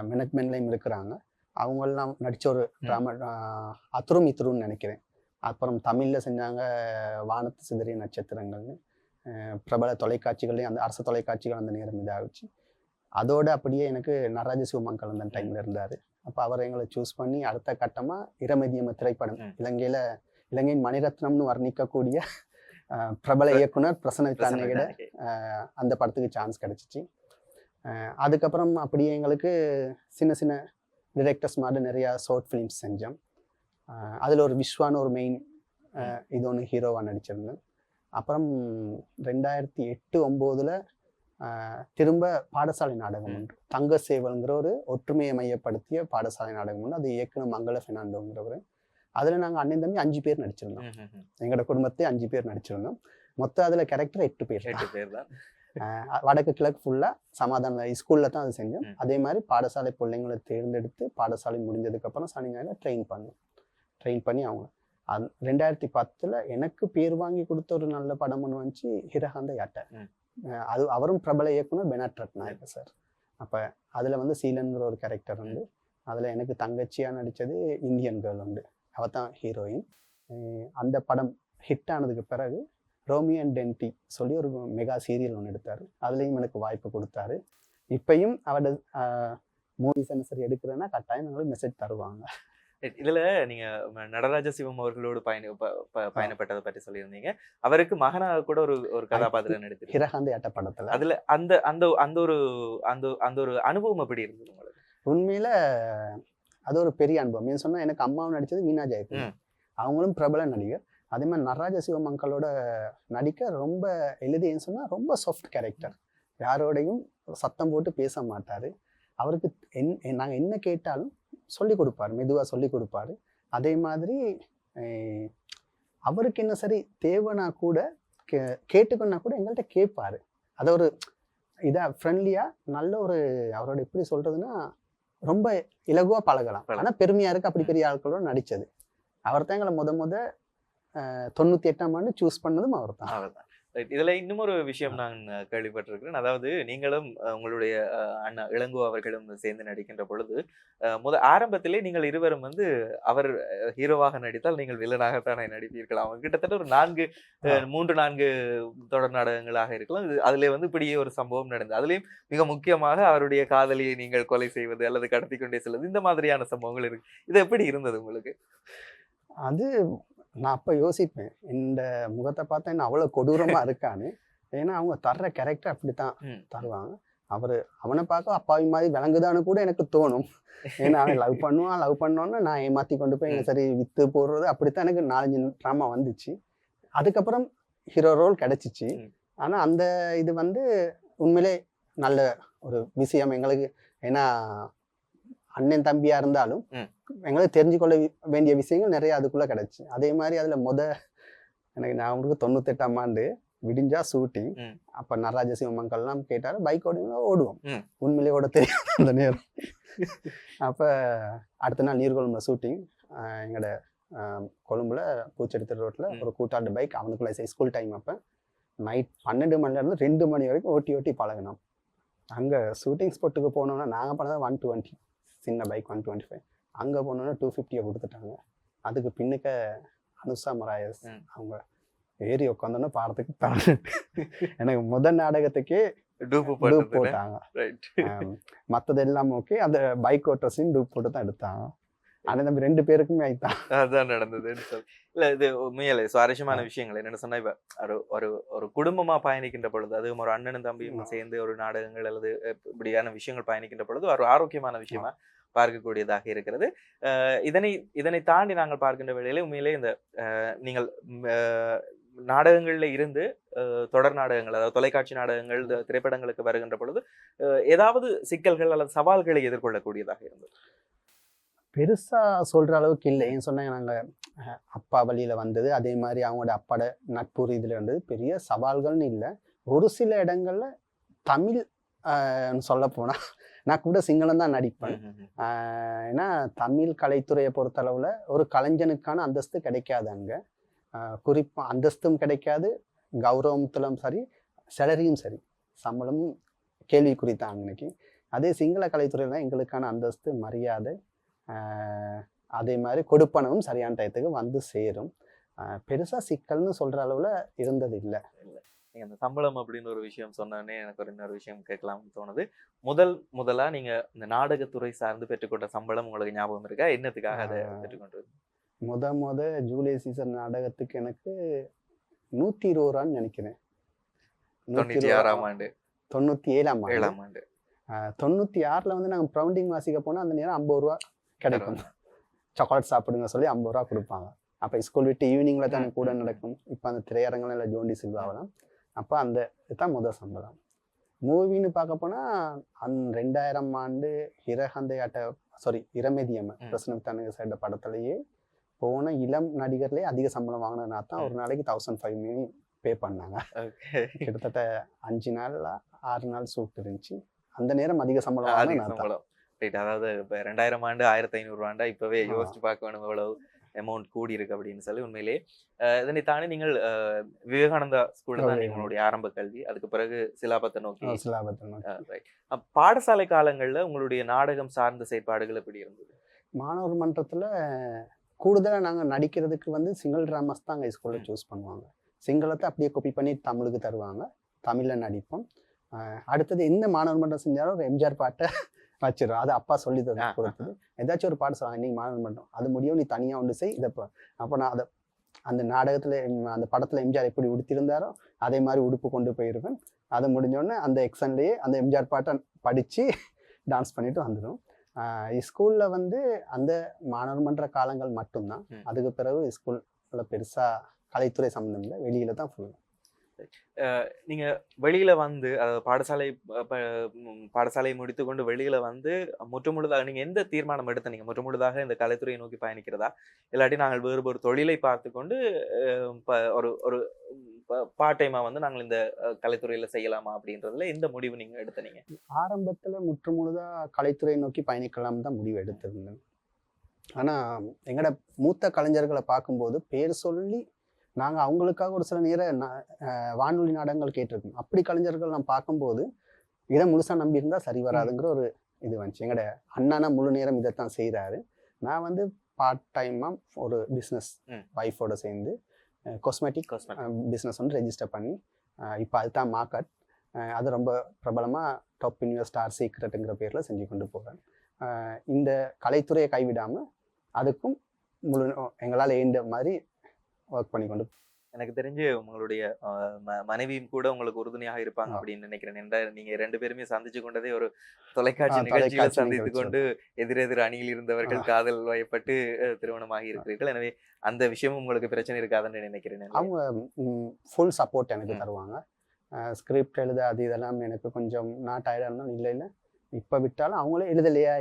மேனேஜ்மெண்ட்லேயும் இருக்கிறாங்க. அவங்கெல்லாம் நடித்த ஒரு ட்ராமா அத்துரும் இத்துருன்னு நினைக்கிறேன். அப்புறம் தமிழில் செஞ்சாங்க வானத்து சிதறிய நட்சத்திரங்கள்னு. பிரபல தொலைக்காட்சிகள்லையும் அந்த அரசு தொலைக்காட்சிகள் அந்த நேரம் இதாகிச்சு. அதோடு அப்படியே எனக்கு நடராஜ சிவமங்கலம் அந்த டைமில் இருந்தார். அப்போ அவர் எங்களை சூஸ் பண்ணி அடுத்த கட்டமாக இரமதியம திரைப்படம், இலங்கையின் மணிரத்னம்னு வர்ணிக்கக்கூடிய பிரபல இயக்குனர் பிரசன்ன தானேகிட அந்த படத்துக்கு சான்ஸ் கிடச்சிச்சு. அதுக்கப்புறம் அப்படியே எங்களுக்கு சின்ன சின்ன டிரெக்டர்ஸ் மாதிரி நிறையா ஷார்ட் ஃபிலிம்ஸ் செஞ்சோம். அதில் ஒரு விஸ்வான ஒரு மெயின் இது ஒன்று ஹீரோவாக நடிச்சிருந்தேன். அப்புறம் 2008-09 திரும்ப பாடசாலை நாடகம் ஒன்று, தங்க சேவல்ங்கிற ஒரு ஒற்றுமையை மையப்படுத்திய பாடசாலை நாடகம் ஒன்று. அது இயக்குனர் மங்கள பெர்னாண்டோங்கிறவர். அதில் நாங்கள் அண்ணன் தம்பி 5 பேர் நடிச்சிருந்தோம். எங்களோட குடும்பத்தை 5 பேர் நடிச்சிருந்தோம். மொத்தம் அதில் கேரக்டர் 8 பேர் தான். வடக்கு கிழக்கு ஃபுல்லாக சமாதான ஸ்கூலில் தான் அது செஞ்சோம். அதே மாதிரி பாடசாலை பிள்ளைங்களை தேர்ந்தெடுத்து பாடசாலை முடிஞ்சதுக்கப்புறம் சனி ஞாயிறு ட்ரெயின் பண்ணி அவங்க 2010 எனக்கு பேர் வாங்கி கொடுத்த ஒரு நல்ல படம் ஒன்று வந்துச்சு, ஹிரஹாந்த யாட்டை. அது அவரும் பிரபல இயக்குனர் பெனாட் ரத்நாயக்க சார். அப்போ அதில் வந்து சீலன்கிற ஒரு கேரக்டர் உண்டு. அதில் எனக்கு தங்கச்சியாக நடித்தது இந்தியன் கேர்ள் உண்டு, அவள் தான் ஹீரோயின். அந்த படம் ஹிட் ஆனதுக்கு பிறகு ரோமியோ அண்ட் டென்டி சொல்லி ஒரு மெகா சீரியல் ஒன்று எடுத்தார். அதுலேயும் எனக்கு வாய்ப்பு கொடுத்தாரு. இப்பயும் அவரோட மூவிஸ் என்ன சரி எடுக்கிறேன்னா கட்டாயம் எங்களுக்கு மெசேஜ் தருவாங்க. இதுல நீங்க நடராஜ சிவம் அவர்களோடு பயணப்பட்டதை பற்றி சொல்லியிருந்தீங்க. அவருக்கு மகனாக கூட ஒரு கதாபாத்திரம் நடித்து ஹிரஹாந்த யாட்ட படத்துல. அதுல அந்த அந்த அந்த ஒரு அந்த அந்த ஒரு அனுபவம் எப்படி இருந்தது உங்களுக்கு? உண்மையில அது ஒரு பெரிய அனுபவம். ஏன்னு சொன்னா எனக்கு அம்மாவும் நடிச்சது வீணா ஜெயக்குமார், அவங்களும் பிரபல நடிகர். அதே மாதிரி நடராஜ சிவமங்களோட நடிக்க ரொம்ப ஏன்னு சொன்னா ரொம்ப சாஃப்ட் கேரக்டர், யாரோடையும் சத்தம் போட்டு பேச மாட்டாரு. அவருக்கு நாங்கள் என்ன கேட்டாலும் சொல்லி கொடுப்பாரு, மெதுவாக சொல்லி கொடுப்பாரு. அதே மாதிரி அவருக்கு என்ன சரி தேவைன்னா கூட கேட்டுக்கொன்னா கூட எங்கள்கிட்ட கேட்பாரு. அதை ஒரு இதாக ஃப்ரெண்ட்லியாக நல்ல ஒரு அவரோட எப்படி சொல்கிறதுன்னா ரொம்ப இலகுவாக பழகலாம். ஆனால் பெருமையாக இருக்குது அப்படி பெரிய ஆட்களோட நடித்தது. அவர் தான் எங்களை முத 98ஆம் ஆண்டு சூஸ் பண்ணதும் அவர் தான். இதுல இன்னும் ஒரு விஷயம் நான் கேள்விப்பட்டிருக்கிறேன். அதாவது நீங்களும் உங்களுடைய அண்ணா இளங்கோ அவர்களும் சேர்ந்து நடிக்கின்ற பொழுது ஆரம்பத்திலே நீங்கள் இருவரும் வந்து அவர் ஹீரோவாக நடித்தால் நீங்கள் வில்லனாகத்தானே நடிப்பீர்கள். அவங்க கிட்டத்தட்ட ஒரு 3-4 தொடர் நாடகங்களாக இருக்கலாம். அதுல வந்து இப்படியே ஒரு சம்பவம் நடந்தது. அதுலயும் மிக முக்கியமாக அவருடைய காதலியை நீங்கள் கொலை செய்வது அல்லது கடத்தி கொண்டே செல்வது, இந்த மாதிரியான சம்பவங்கள் இருக்கு. இது எப்படி இருந்தது உங்களுக்கு? அது நான் அப்போ யோசிப்பேன், இந்த முகத்தை பார்த்தா என்ன அவ்வளோ கொடூரமாக இருக்கான்னு. ஏன்னா அவங்க தர்ற கேரக்டர் அப்படி தான் தருவாங்க. அவனை பார்க்க அப்பாவி மாதிரி விளங்குதான்னு கூட எனக்கு தோணும். ஏன்னா அவன் லவ் பண்ணுவான்னு நான் ஏமாற்றி கொண்டு போய் எனக்கு சரி வித்து போடுறது, அப்படித்தான் எனக்கு 4-5 ட்ராமா வந்துச்சு. அதுக்கப்புறம் ஹீரோ ரோல் கிடச்சிச்சு. ஆனால் அந்த இது வந்து உண்மையிலே நல்ல ஒரு விஷயம் எங்களுக்கு. ஏன்னா அண்ணன் தம்பியா இருந்தாலும் எங்களுக்கு தெரிஞ்சு கொள்ள வேண்டிய விஷயங்கள் நிறைய அதுக்குள்ள கிடைச்சு. அதே மாதிரி அதுல எனக்கு நான் 98ஆம் ஆண்டு விடிஞ்சா ஷூட்டிங். அப்ப நடராஜ சிவமங்கல்லாம் கேட்டாரு, பைக் ஓடுவோம். உண்மையிலே ஓட தெரியாது அந்த நேரம். அப்ப அடுத்த நாள் நீர்கொழும்புல ஷூட்டிங். எங்களோட கொழும்புல பூச்செடுத்து ரோட்ல ஒரு கூட்டாண்டு பைக், அவனுக்குள்ள ஸ்கூல் டைம். அப்ப நைட் 12 மணில இருந்து 2 மணி வரைக்கும் ஓட்டி பழகினோம். அங்க ஷூட்டிங் ஸ்பாட்டுக்கு போனோம்னா நாங்க பண்ணது 120, சின்ன பைக் 125. அங்கே போனோன்னா 250 கொடுத்துட்டாங்க. அதுக்கு பின்னுக்க அனுஷா மராயஸ் அவங்க ஏறி உட்காந்தோன்னா பாடத்துக்கு தாண்டு எனக்கு முதல் நாடகத்துக்கே டூப் போட்டாங்க. மற்றது எல்லாம் ஓகே, அந்த பைக் ஓட்டர்ஸையும் டூப் போட்டு தான் எடுத்தாங்க. ஆனால் நம்ம 2 பேருக்குமே ஆயிட்டான். அதுதான் நடந்ததுன்னு சொல்லி இல்லை, இது உண்மையில சுவாரஸ்யமான விஷயங்கள். என்னென்னு சொன்னா, இப்போ ஒரு குடும்பமா பயணிக்கின்ற பொழுது, அதுவும் ஒரு அண்ணனும் தம்பியும் சேர்ந்து ஒரு நாடகங்கள் அல்லது இப்படியான விஷயங்கள் பயணிக்கின்ற பொழுது ஒரு ஆரோக்கியமான விஷயமா பார்க்கக்கூடியதாக இருக்கிறது. இதனை தாண்டி நாங்கள் பார்க்கின்ற வேளையிலே உண்மையிலே இந்த நீங்கள் நாடகங்கள்ல இருந்து தொடர் நாடகங்கள், அதாவது தொலைக்காட்சி நாடகங்கள், திரைப்படங்களுக்கு வருகின்ற பொழுது ஏதாவது சிக்கல்கள் அல்லது சவால்களை எதிர்கொள்ளக்கூடியதாக இருந்தது? பெருசா சொல்ற அளவுக்கு இல்லை. ஏன் சொன்னாங்க, நாங்க அப்பா வழியில வந்தது, அதே மாதிரி அவங்களோட அப்பாட நட்பு இதுல இருந்தது. பெரிய சவால்கள்னு இல்லை. ஒரு சில இடங்கள்ல தமிழ் சொல்ல போனா நான் கூட சிங்களம் தான் நடிப்பேன். ஏன்னா தமிழ் கலைத்துறையை பொறுத்தளவுல ஒரு கலைஞனுக்கான அந்தஸ்து கிடைக்காது அங்க. குறிப்பா அந்தஸ்தும் கிடைக்காது, கௌரவத்திலும் சரி, சேலரியும் சரி, சம்பளமும் கேள்வி குறித்தான் அன்னைக்கு. அதே சிங்கள கலைத்துறையில தான் எங்களுக்கான அந்தஸ்து, மரியாதை, அதே மாதிரி கொடுப்பனவும் சரியான டயத்துக்கு வந்து சேரும். பெருசா சிக்கல்னு சொல்ற அளவுல இருந்தது இல்ல. நீங்க அந்த சம்பளம் அப்படின்னு ஒரு விஷயம் சொன்னோனே எனக்கு ஒரு இன்னொரு விஷயம் கேட்கலாம்னு தோணுது. முதலா நீங்க இந்த நாடகத்துறை சார்ந்து பெற்றுக்கொண்ட சம்பளம் உங்களுக்கு ஞாபகம் இருக்கா? என்னத்துக்காக அத ஆஹ் பெற்றுக்கொண்டது? முத ஜூலியஸ் சீசர் நாடகத்துக்கு எனக்கு 120 நினைக்கிறேன். 96ஆம் ஆண்டு 97ஆம் ஆண்டு. 7ஆம் ஆண்டு 96ல வந்து நாங்க ப்ரௌண்டிங் வாசிக்க போனா அந்த நேரம் 50 ரூபா கிடைக்கும். சாக்லேட் சாப்பிடுங்க சொல்லி 50 ரூபா கொடுப்பாங்க. அப்ப ஸ்கூல் விட்டு ஈவினிங்ல தானே கூட நடக்கும். இப்ப அந்த திரையரங்குல இல்ல ஜோண்டி சில்வாவெல்லாம். அப்ப அந்த இதுதான் முதல் சம்பளம். மூவின்னு பார்க்க போனா 2000 ஆண்டு இரமேதியம்ம பிரசன்ன தனக சைட படத்திலேயே போன இளம் நடிகர்லயே அதிக சம்பளம் வாங்கினா தான் ஒரு நாளைக்கு 1500 பே பண்ணாங்க. கிட்டத்தட்ட 5 நாள்ல 6 நாள் ஷூட் இருந்துச்சு. அந்த நேரம் அதிக சம்பளம் வாங்கினா. அதாவது இப்ப 2000 ஆண்டு 1500 ஆண்டா இப்பவே யோசிச்சு பார்க்க வேணும் எவ்வளவு அமௌண்ட் கூடி இருக்கு அப்படின்னு சொல்லி. உண்மையிலேயே இதனை தாண்டி நீங்கள் விவேகானந்தா ஸ்கூல்ல தான் உங்களுடைய ஆரம்ப கல்வி, அதுக்கு பிறகு சிலாபத்தை நோக்கி பாடசாலை காலங்கள்ல உங்களுடைய நாடகம் சார்ந்த செயற்பாடுகள் எப்படி இருந்தது? மாணவர் மன்றத்துல கூடுதலா நாங்க நடிக்கிறதுக்கு வந்து சிங்கிள் டிராமாஸ் தான் அங்கே ஸ்கூல்ல சூஸ் பண்ணுவாங்க. சிங்களத்தை அப்படியே காப்பி பண்ணி தமிழுக்கு தருவாங்க. தமிழ்ல நடிப்போம். அடுத்தது என்ன மாணவர் மன்றம் செஞ்சாலும் ஒரு எம்ஜிஆர் பாட்டை வச்சிடும். அது அப்பா சொல்லி கொடுத்தது. ஏதாச்சும் ஒரு பாட்டு சொல்லுவாங்க, இன்னைக்கு மாணவர் மன்றம் அது முடியும், நீ தனியா ஒன்று செய் இதை. அப்போ நான் அதை அந்த நாடகத்துல அந்த படத்துல எம்ஜிஆர் எப்படி உடுத்திருந்தாரோ அதே மாதிரி உடுப்பு கொண்டு போயிருவேன். அது முடிஞ்சோடனே அந்த எக்ஸன்லயே அந்த எம்ஜிஆர் பாட்டை படிச்சு டான்ஸ் பண்ணிட்டு வந்துடும். ஸ்கூல்ல வந்து அந்த மாணவர் மன்ற காலங்கள் மட்டும்தான். அதுக்கு பிறகு ஸ்கூல்ல பெருசா கலைத்துறை சம்பந்தம் இல்லை, வெளியில தான் ஃபுல். நீங்க வெளியில வந்து பாடசாலையை முடித்துக்கொண்டு வெளியில வந்து முற்றுமுழுதாக நீங்க எந்த தீர்மானம் எடுத்த? நீங்க முற்றுமுழுதாக இந்த கலைத்துறையை நோக்கி பயணிக்கிறதா, இல்லாட்டி நாங்கள் வேறு ஒரு தொழிலை பார்த்துக்கொண்டு ஒரு ஒரு பார்ட் டைமா வந்து நாங்கள் இந்த கலைத்துறையில செய்யலாமா அப்படின்றதுல எந்த முடிவு நீங்க எடுத்தீங்க? ஆரம்பத்துல முற்றுமுழுதா கலைத்துறையை நோக்கி பயணிக்கலாம் தான் முடிவு எடுத்திருந்தேன். ஆனா எங்கட மூத்த கலைஞர்களை பார்க்கும்போது பேர் சொல்லி நாங்க அவங்களுக்காக ஒரு சில நேர வானொலி நாடகங்கள் கேட்டிருக்கோம். அப்படி கலைஞர்கள் நான் பார்க்கும்போது இதை முழுசா நம்பி இருந்தா சரி வராதுங்கிற ஒரு இது வந்துச்சு. எங்கட அண்ணானா முழு நேரம் இதைத்தான் செய்யறாரு. நான் வந்து பார்ட் டைமா ஒரு பிஸ்னஸ் ஒய்ஃபோட சேர்ந்து காஸ்மெட்டிக் பிஸ்னஸ் வந்து ரெஜிஸ்டர் பண்ணி இப்போ அதுதான் மார்க்கெட். அது ரொம்ப பிரபலமா டாப் இன் ஸ்டார் சீக்ரெட்டுங்கிற பேர்ல செஞ்சு கொண்டு போகிறேன். இந்த கலைத்துறையை கைவிடாம அதுக்கும் முழு எங்களால் ஏண்ட மாதிரி ஒர்க் பண்ணி கொண்டு. எனக்கு தெரிஞ்சு உங்களுடைய மனைவியும் கூட உங்களுக்கு உறுதுணையாக இருப்பாங்க அப்படின்னு நினைக்கிறேன். என்றால் நீங்க 2 பேருமே சந்திச்சு கொண்டதே ஒரு தொலைக்காட்சி நிகழ்ச்சியில சந்தித்து கொண்டு எதிரெதிர் அணியில் இருந்தவர்கள் காதல் வயப்பட்டு திருமணமாகி இருக்கிறீர்கள். எனவே அந்த விஷயமும் உங்களுக்கு பிரச்சனை இருக்காதுன்னு நினைக்கிறேன். அவங்க ஃபுல் சப்போர்ட் எனக்கு தருவாங்க. ஸ்கிரிப்ட் எழுத அது இதெல்லாம் எனக்கு கொஞ்சம் நான் டயர்டாக இருந்தாலும் இல்லை இப்போ விட்டாலும் அவங்களே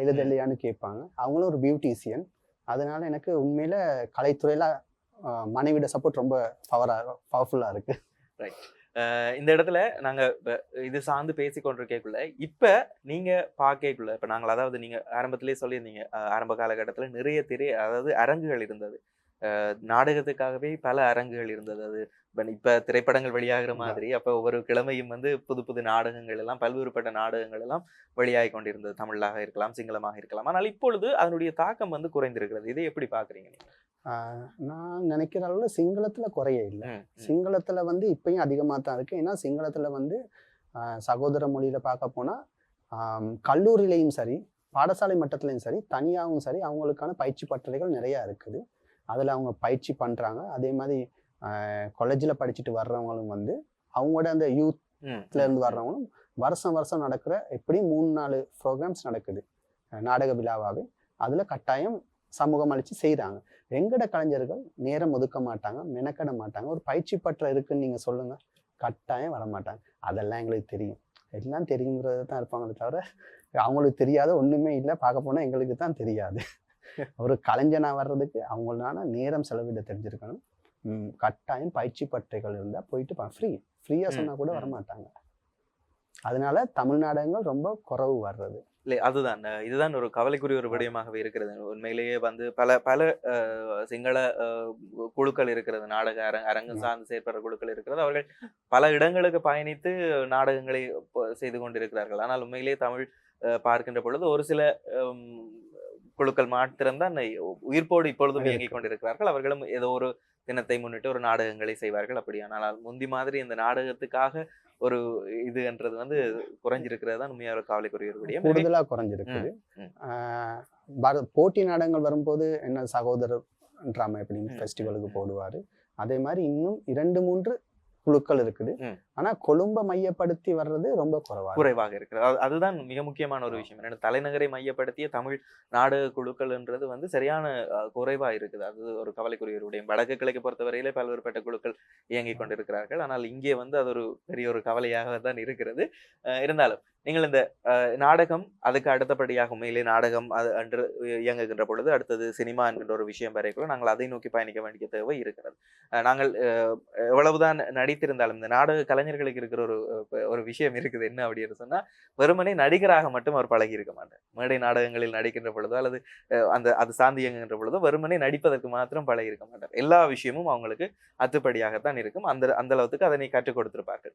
எழுதலையான்னு கேட்பாங்க. அவங்களும் ஒரு பியூட்டிஷியன். அதனால எனக்கு உண்மையில கலைத்துறையில மனைவியோட சப்போர்ட் ரொம்ப பவர்ஃபுல்லாக இருக்கு. ரைட். இந்த இடத்துல நாங்க இது சார்ந்து பேசிக்கொண்டிருக்கக்குள்ள இப்ப நீங்க பார்க்கக்குள்ள இப்ப நாங்கள் அதாவது நீங்க ஆரம்பத்திலேயே சொல்லியிருந்தீங்க ஆரம்ப காலகட்டத்துல நிறைய அதாவது அரங்குகள் இருந்தது, நாடகத்துக்காகவே பல அரங்குகள் இருந்தது. அது இப்ப திரைப்படங்கள் வெளியாகிற மாதிரி அப்ப ஒவ்வொரு கிழமையும் வந்து புது புது நாடகங்கள் எல்லாம் பல்வேறுபட்ட நாடகங்கள் எல்லாம் வெளியாகி கொண்டிருந்தது. தமிழாக இருக்கலாம், சிங்களமாக இருக்கலாம். ஆனால் இப்பொழுது அதனுடைய தாக்கம் வந்து குறைந்திருக்கிறது. இதை எப்படி பாக்குறீங்க? நான் நினைக்கிற அளவுல சிங்களத்துல குறைய இல்லை. சிங்களத்துல வந்து இப்பயும் அதிகமா தான் இருக்கு. ஏன்னா சிங்களத்துல வந்து சகோதர மொழியில பார்க்க போனா கல்லூரிலையும் சரி, பாடசாலை மட்டத்திலையும் சரி, தனியாகவும் சரி அவங்களுக்கான பயிற்சி பட்டறைகள் நிறைய இருக்குது. அதில் அவங்க பயிற்சி பண்ணுறாங்க. அதே மாதிரி காலேஜில் படிச்சுட்டு வர்றவங்களும் வந்து அவங்களோட அந்த யூத்லேருந்து வர்றவங்களும் வருஷம் நடக்கிற எப்படியும் 3-4 ப்ரோக்ராம்ஸ் நடக்குது நாடக விழாவாகவே. அதில் கட்டாயம் சமூகம் அளித்து செய்கிறாங்க. எங்கட கலைஞர்கள் நேரம் ஒதுக்க மாட்டாங்க, மெனக்கட மாட்டாங்க. ஒரு பயிற்சி பற்ற இருக்குன்னு நீங்கள் சொல்லுங்கள், கட்டாயம் வரமாட்டாங்க. அதெல்லாம் எங்களுக்கு தெரியும், எல்லாம் தெரியுங்கிறது தான் இருப்பாங்களே தவிர அவங்களுக்கு தெரியாத ஒன்றுமே இல்லை. பார்க்க போனால் எங்களுக்கு தான் தெரியாது. ஒரு கலைஞனா வர்றதுக்கு அவங்களால நேரம் செலவிட தெரிஞ்சிருக்கணும். கட்டாயம் பயிற்சி பற்றைகள் இருந்தால் போயிட்டு ஃப்ரீயாக சொன்னால் கூட வரமாட்டாங்க. அதனால தமிழ் நாடகங்கள் ரொம்ப குறைவு வர்றது இல்லை. அதுதான் இதுதான் ஒரு கவலைக்குரிய ஒரு விடயமாகவே இருக்கிறது. உண்மையிலேயே வந்து பல பல சிங்கள குழுக்கள் இருக்கிறது, நாடக அரங்கு சார்ந்து செயற்படுற குழுக்கள் இருக்கிறது. அவர்கள் பல இடங்களுக்கு பயணித்து நாடகங்களை செய்து கொண்டிருக்கிறார்கள். ஆனால் உண்மையிலேயே தமிழ் பார்க்கின்ற பொழுது ஒரு சில குழுக்கள் மாத்திரம்தான் உயிர்ப்போடு இப்பொழுதும் இருக்கு. இயங்கிக் கொண்டிருக்கிறார்கள். அவர்களும் ஏதோ ஒரு தினத்தை முன்னிட்டு ஒரு நாடகங்களை செய்வார்கள். அப்படியானால் முந்தி மாதிரி இந்த நாடகத்துக்காக ஒரு இதுன்றது வந்து குறைஞ்சிருக்கிறது தான் உண்மையா ஒரு கவலைக்குரிய ஒரு விடயம். எனவே கூடுதலா குறைஞ்சிருக்குது. ம். போட்டி நாடகங்கள் வரும்போது என்ன சகோதரர் டிராமா எப்படி ம். ஃபெஸ்டிவலுக்கு போடுவாரு. அதே மாதிரி இன்னும் 2-3 குழுக்கள் இருக்குது. ம். ஆனா கொழும்பை மையப்படுத்தி வர்றது ரொம்ப குறைவாக இருக்கிறது. அதுதான் மிக முக்கியமான ஒரு விஷயம். ஏன்னா தலைநகரை மையப்படுத்திய தமிழ் நாடக குழுக்கள்ன்றது வந்து சரியான குறைவா இருக்குது. அது ஒரு கவலைக்குரிய ஒரு விடயம். வடக்கு கிழக்கு பொறுத்தவரையிலே பல்வேறுபட்ட குழுக்கள் இயங்கிக் கொண்டிருக்கிறார்கள். ஆனால் இங்கே வந்து அது ஒரு பெரிய ஒரு கவலையாக தான் இருக்கிறது. இருந்தாலும் நீங்கள் இந்த நாடகம் அதுக்கு அடுத்தபடியாக உண்மையிலே நாடகம் அது அன்று இயங்குகின்ற பொழுது அடுத்தது சினிமா என்கின்ற ஒரு விஷயம் வரைக்குள்ள நாங்கள் அதை நோக்கி பயணிக்க வேண்டிய தேவை இருக்கிறது. நாங்கள் எவ்வளவுதான் நடித்திருந்தாலும் இந்த நாடக கலைஞர்களுக்கு இருக்கிற ஒரு விஷயம் இருக்குது. என்ன அப்படின்னு சொன்னா, வெறுமனே நடிகராக மட்டும் அவர் பழகி இருக்க மாட்டார். மேடை நாடகங்களில் நடிக்கின்ற பொழுதோ அல்லது அது சார்ந்து இயங்குகின்ற பொழுதோ வெறுமனே நடிப்பதற்கு மாத்திரம் பழகி இருக்க மாட்டார். எல்லா விஷயமும் அவங்களுக்கு அத்துப்படியாகத்தான் இருக்கும். அந்த அளவுக்கு அதனை கற்றுக் கொடுத்திருப்பார்கள்.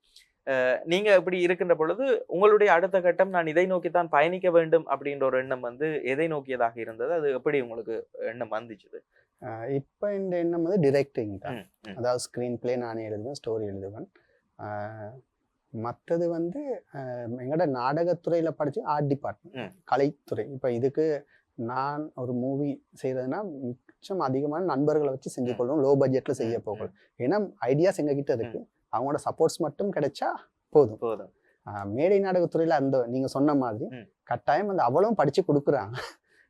நீங்க இப்படி இருக்கின்ற பொழுது உங்களுடைய அடுத்த கட்டம் நான் இதை நோக்கித்தான் பயணிக்க வேண்டும் அப்படின்ற ஒரு எண்ணம் வந்து எதை நோக்கியதாக இருந்தது? அது எப்படி உங்களுக்கு எண்ணம் வந்துச்சு? இப்ப இந்த எண்ணம் வந்து டிரெக்டிங் தான். ம், ம். அதாவது ஸ்க்ரீன் பிளே நானே எழுதுவேன், ஸ்டோரி எழுதுவேன். மற்றது வந்து எங்களோட நாடகத்துறையில படிச்சு ஆர்ட் டிபார்ட்மெண்ட், கலைத்துறை. இப்போ இதுக்கு நான் ஒரு மூவி செய்யறதுன்னா மிச்சம் அதிகமான நண்பர்களை வச்சு செஞ்சு கொள்ளும். லோ பட்ஜெட்ல செய்ய போகணும். ஏன்னா ஐடியாஸ் எங்ககிட்ட இருக்கு. அவங்களோட சப்போர்ட்ஸ் மட்டும் கிடைச்சா போதும். மேடை நாடகத்துறையில அந்த நீங்க சொன்ன மாதிரி கட்டாயம் அந்த அவ்வளவும் படிச்சு கொடுக்குறாங்க.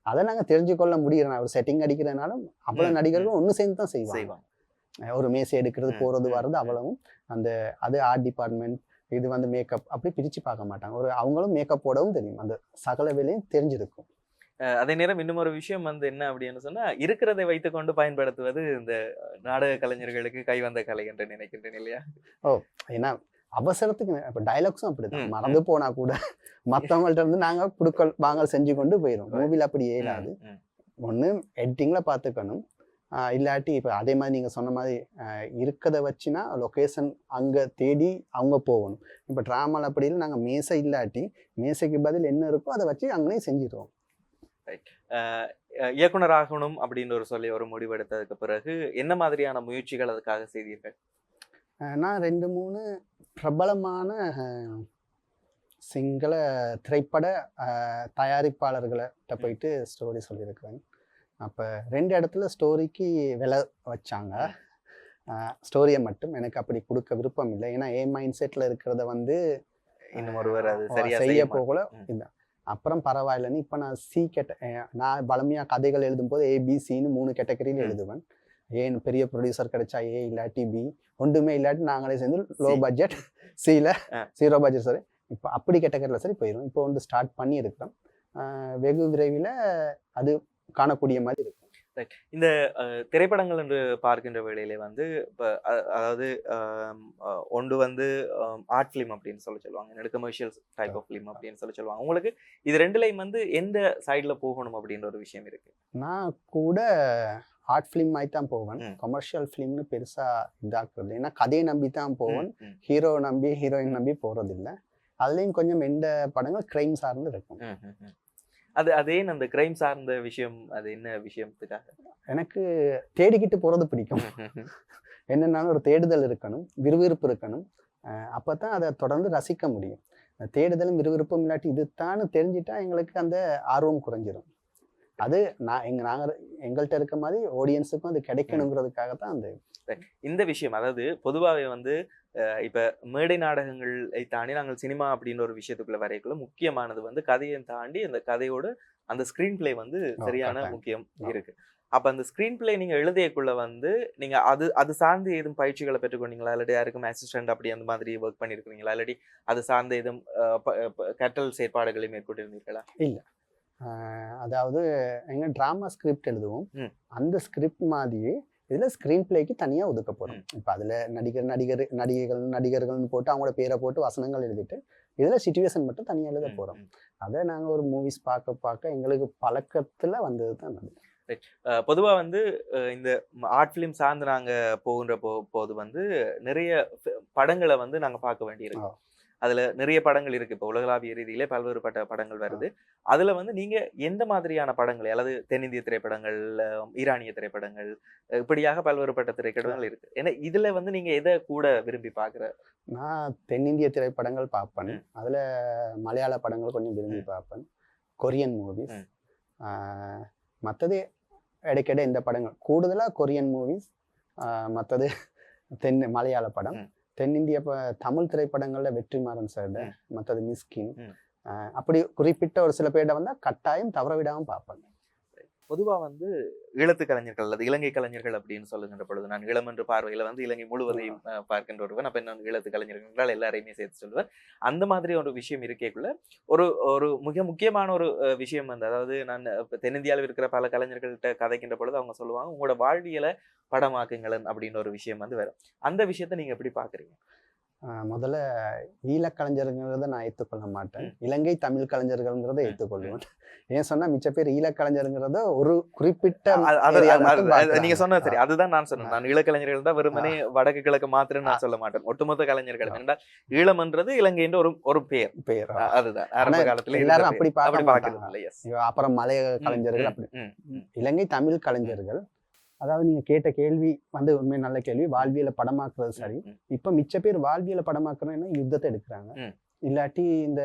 அதை நாங்க தெரிஞ்சுக்கொள்ள முடியறோம். ஒரு செட்டிங் அடிக்கிறதுனாலும் அவ்வளவு நடிகர்களும் ஒண்ணு சேர்ந்து தான் செய்வாங்க. ஒரு மேசை எடுக்கிறது, போறது வர்றது அவ்வளவும் அது ஆர்ட் டிபார்ட்மெண்ட், இது வந்து மேக்கப் அப்படி பிரிச்சு பார்க்க மாட்டாங்க. அவங்களும் மேக்கப் போடவும் தெரியும். அந்த சகல வேலையும் தெரிஞ்சிருக்கும். அதே நேரம் இன்னும் ஒரு விஷயம் வந்து என்ன அப்படின்னு சொன்னா, இருக்கிறதை வைத்துக்கொண்டு பயன்படுத்துவது இந்த நாடக கலைஞர்களுக்கு கைவந்த கலை என்று நினைக்கின்றேன் இல்லையா? ஏன்னா அவசரத்துக்கு இப்ப டைலாக்ஸும் அப்படிதான். மறந்து போனா கூட மத்தவங்கள்ட்ட இருந்து நாங்க குடுக்கல் வாங்கல் செஞ்சு கொண்டு போயிடும். மூவில அப்படி ஏலாது. ஒண்ணு எடிட்டிங்ல பாத்துக்கணும். இல்லாட்டி இப்ப அதே மாதிரி நீங்க சொன்ன மாதிரி இருக்கதை வச்சுனா லொகேஷன் அங்க தேடி அவங்க போகணும். இப்ப டிராமால அப்படி இல்லை, நாங்க மேசை இல்லாட்டி மேசைக்கு பதில் என்ன இருக்கோ அதை வச்சு அங்கனே செஞ்சிடுவோம். இயக்குனராகணும் அப்படின்னு ஒரு முடிவெடுத்ததுக்கு பிறகு என்ன மாதிரியான முயற்சிகள் அதுக்காக செய்தீர்கள்? நான் 2-3 பிரபலமான சிங்கள திரைப்பட தயாரிப்பாளர்கள்ட்ட போயிட்டு ஸ்டோரி சொல்லியிருக்கிறேன். அப்போ 2 இடத்துல ஸ்டோரிக்கு விலை வச்சாங்க. ஸ்டோரியை மட்டும் எனக்கு அப்படி கொடுக்க விருப்பம் இல்லை. ஏன்னா மைண்ட் செட்டில் இருக்கிறத வந்து இன்னும் ஒருவர் அது சரியா செய்ய போகல. இல்லை அப்புறம் பரவாயில்லன்னு இப்போ நான் நான் பலமையாக கதைகள் எழுதும் போது ABCன்னு 3 கேட்டகரியில் எழுதுவேன். ஏன் பெரிய ப்ரொடியூசர் கிடைச்சா A இல்லாட்டி B, ஒன்றுமே இல்லாட்டி நாங்களே சேர்ந்து லோ பட்ஜெட் Cல 0 பட்ஜெட் சரி இப்போ அப்படி கேட்டகரியில் சரி போயிடும். இப்போ வந்து ஸ்டார்ட் பண்ணி இருக்கிறோம். வெகு விரைவில் அது காணக்கூடிய மாதிரி இருக்கும். இந்த திரைப்படங்கள் என்று பார்க்கின்ற வேளையிலே வந்து இப்போ அதாவது ஒன்று வந்து ஆர்ட் ஃபிலிம் அப்படின்னு சொல்லுவாங்க, கமர்ஷியல் டைப் ஆஃப் ஃபிலிம் அப்படின்னு சொல்லுவாங்க. உங்களுக்கு இது ரெண்டுலையும் வந்து எந்த சைடில் போகணும் அப்படின்ற ஒரு விஷயம் இருக்கு? நான் கூட ஆர்ட் ஃபிலிம் மாதிரி தான் போவேன். கமர்ஷியல் ஃபிலிம்னு பெருசா இதாக்குறது. ஏன்னா கதையை நம்பி தான் போவேன். ஹீரோ நம்பி ஹீரோயின் நம்பி போறதில்லை. அதுலேயும் கொஞ்சம் எந்த படங்கள் கிரைம் சார்ந்து இருக்கும். அதே அந்த கிரைம் சார்ந்த விஷயம் அது என்ன விஷயத்துக்காக? எனக்கு தேடிக்கிட்டு போறது பிடிக்கும். என்னன்னாலும் ஒரு தேடுதல் இருக்கணும், விறுவிறுப்பு இருக்கணும். அப்பதான் அதை தொடர்ந்து ரசிக்க முடியும். தேடுதலும் விறுவிறுப்பும் இல்லாட்டி இதுதான் தெரிஞ்சிட்டா எங்களுக்கு அந்த ஆர்வம் குறைஞ்சிரும். அது எங்கள்கிட்ட இருக்க மாதிரி ஆடியன்ஸுக்கும் அது கிடைக்கணுங்கிறதுக்காக தான் இந்த விஷயம். அதாவது பொதுவாகவே வந்து இப்ப மேடை நாடகங்களை தாண்டி நாங்கள் சினிமா அப்படின்ற ஒரு விஷயத்துக்குள்ள வரைக்குள்ள முக்கியமானது வந்து கதையை தாண்டி அந்த கதையோட அந்த ஸ்கிரீன் பிளே வந்து சரியான முக்கியம் இருக்கு. அப்ப அந்த ஸ்கிரீன் பிளே நீங்க எழுதியக்குள்ள வந்து நீங்க அது சார்ந்து ஏதும் பயிற்சிகளை பெற்றுக்கொண்டீங்களா, இல்லாட்டி யாருக்கும் அசிஸ்டன்ட் அப்படி அந்த மாதிரி ஒர்க் பண்ணிருக்கீங்களா, இல்லாட்டி அது சார்ந்த ஏதும் கற்றல் செயற்பாடுகளை மேற்கொண்டிருந்தீர்களா? இல்ல, அதாவது எங்க டிராமா ஸ்கிரிப்ட் எழுதுவோம். அந்த ஸ்கிரிப்ட் மாதிரியே இதுல ஸ்கிரீன் பிளேக்கு தனியா ஒதுக்க போறோம். இப்ப அதுல நடிகர்கள்னு போட்டு அவங்களோட பேரை போட்டு வசனங்கள் எழுதிட்டு இதுல சிச்சுவேஷன் மட்டும் தனியா எழுத போறோம். அதை நாங்க ஒரு மூவிஸ் பார்க்க எங்களுக்கு பழக்கத்துல வந்தது தான். பொதுவா வந்து இந்த ஆர்ட் ஃபிலிம் சார்ந்து நாங்க போகின்ற போது வந்து நிறைய படங்களை வந்து நாங்க பார்க்க வேண்டியிருக்கோம். அதுல நிறைய படங்கள் இருக்கு. இப்போ உலகளாவிய ரீதியிலே பல்வேறுபட்ட படங்கள் வருது. அதுல வந்து நீங்க எந்த மாதிரியான படங்களை, அல்லது தென்னிந்திய திரைப்படங்கள், ஈரானிய திரைப்படங்கள், இப்படியாக பல்வேறுபட்ட திரைப்படங்கள் இருக்கு. ஏன்னா இதுல வந்து நீங்க எதை கூட விரும்பி பாக்குற? நான் தென்னிந்திய திரைப்படங்கள் பார்ப்பேன். ம். அதுல மலையாள படங்கள் கொஞ்சம் விரும்பி பார்ப்பேன். Korean movies. ம். மற்றது இடைக்கிட இந்த படங்கள் கூடுதலா கொரியன் மூவிஸ். மற்றது மலையாள படம். ம். தென்னிந்திய தமிழ் திரைப்படங்கள்ல வெற்றிமாறன் சார், ம். மற்றது மிஸ்கின், ம். அப்படி குறிப்பிட்ட ஒரு சில பேர்ட வந்தா கட்டாயம் தவற விடாம பார்ப்பேன். பொதுவா வந்து ஈழத்து கலைஞர்கள் அல்லது இலங்கை கலைஞர்கள் அப்படின்னு சொல்லுகின்ற பொழுது, நான் ஈழம் என்ற பார்வையில வந்து இலங்கை முழுவதையும் பார்க்கின்ற ஒருவன். அப்ப நான் ஈழத்து கலைஞர்கள் என்றால் எல்லாரையுமே சேர்த்து சொல்லுவேன். அந்த மாதிரி ஒரு விஷயம் இருக்கேக்குள்ள ஒரு ஒரு மிக முக்கியமான ஒரு விஷயம் வந்து, அதாவது நான் இப்ப தென்னிந்தியாவில் இருக்கிற பல கலைஞர்கள்ட்ட கதைக்கின்ற பொழுது அவங்க சொல்லுவாங்க, உங்களோட வாழ்வியலை படமாக்குங்களன் அப்படின்னு ஒரு விஷயம் வந்து வரும். அந்த விஷயத்த நீங்க எப்படி பாக்குறீங்க? முதல்ல ஈழக்கலைஞருங்கிறத நான் ஏற்றுக்கொள்ள மாட்டேன். இலங்கை தமிழ் கலைஞர்கள்ங்கிறத ஏற்றுக்கொள்வேன். ஏன் சொன்னா மிச்ச பேர் ஈழக்கலைஞருங்கிறத ஒரு குறிப்பிட்ட நீங்க சொன்னது சரி. அதுதான் நான் சொன்னேன். நான் ஈழக்கலைஞர்கள் தான் வெறுமனே வடக்கு கிழக்கு மாத்திரம் நான் சொல்ல மாட்டேன். ஒட்டுமொத்த கலைஞர்கள். என்றால் ஈழம் என்றது இலங்கைன்ற ஒரு பெயர். அதுதான் ஆரம்ப காலத்துல எல்லாரும் அப்படி பார்க்கிறது இல்லை. அப்புறம் மலைய கலைஞர்கள் அப்படி. இலங்கை தமிழ் கலைஞர்கள், அதாவது நீங்க கேட்ட கேள்வி வந்து உண்மை நல்ல கேள்வி. வாழ்வியலை படமாக்குறது சரி. இப்ப மிச்ச பேர் வாழ்வியலை படமாக்குறேன்னா யுத்தத்தை எடுக்கிறாங்க, இல்லாட்டி இந்த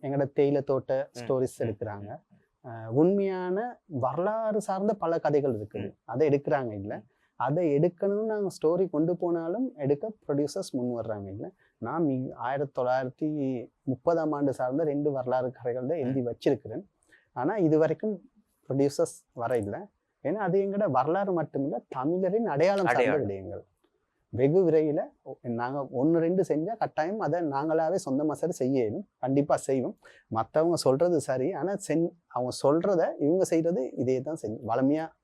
எங்கட தேயிலை தோட்ட ஸ்டோரிஸ் எடுக்கிறாங்க. உண்மையான வரலாறு சார்ந்த பல கதைகள் இருக்குது, அதை எடுக்கிறாங்க. இல்லை அதை எடுக்கணும்னு நாங்கள் ஸ்டோரி கொண்டு போனாலும் எடுக்க ப்ரொடியூசர்ஸ் முன் வர்றாங்க. இல்லை நான் 1930 சார்ந்த 2 வரலாறு கதைகள் தான் எழுதி வச்சிருக்கிறேன். ஆனா இது வரைக்கும் ப்ரொடியூசர்ஸ் வர இல்லை. ஏன்னா அது எங்கட வரலாறு மட்டுமில்லை, தமிழரின் அடையாளம் சார்ந்த விடயங்கள். வெகு விரைவில் நாங்கள் 1-2 செஞ்சால் கட்டாயம் அதை நாங்களாவே சொந்தமாக சரி செய்யணும், கண்டிப்பாக செய்வோம். மற்றவங்க சொல்கிறது சரி, ஆனால் அவங்க சொல்கிறத இவங்க செய்கிறது இதே தான் செய்யும். வளமையாக